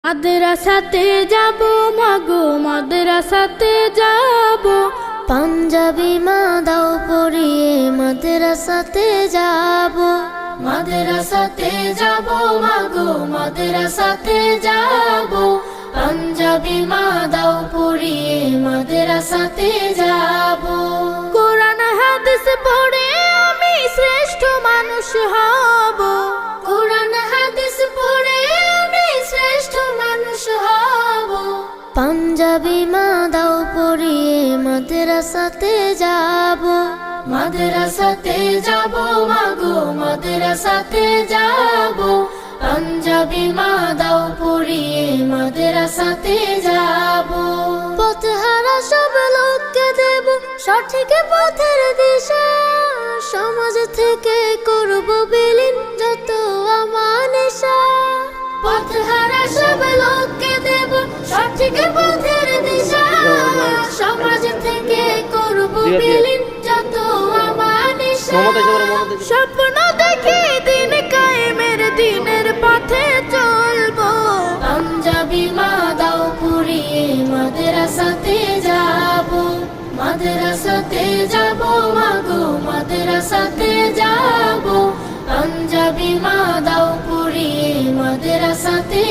মাদ্রাসাতে যাব মাগো মাদ্রাসাতে যাব, পাঞ্জাবি মা দাও পরিয়ে মাদ্রাসাতে যাব। মাদ্রাসাতে যাব মাগো মাদ্রাসাতে যাব, পাঞ্জাবি মা দাও পরিয়ে মাদ্রাসাতে যাব। কোরআন হাদিস পড়ে আমি শ্রেষ্ঠ মানুষ হব, কোরআন হাদিস পড়ে আমি শ্রেষ্ঠ মানুষ হব। পাঞ্জাবি মা দাও পরিয়ে মাদ্রাসাতে যাব। মাদ্রাসাতে যাব মাগো মাদ্রাসাতে যাব, পাঞ্জাবি মা দাও পরিয়ে মাদ্রাসাতে যাব। পথহারা সব লোককে দেব সঠিক পথের দিশা, সমাজ থেকে করব বিলীন যত আমানিশা। পথহারা সব লোককে দেব সঠিক পথের দিশা, সমাজ থেকে করব বিলীন যত আমানিশা। স্বপ্ন দেখি দিন কায়েমের দিনের পথে চলবো, পাঞ্জাবি মা দাও পরিয়ে মাদ্রাসাতে যাব। মাদ্রাসাতে যাব মাগো মাদ্রাসাতে যাব, পাঞ্জাবি মা দাও পরিয়ে মাদ্রাসাতে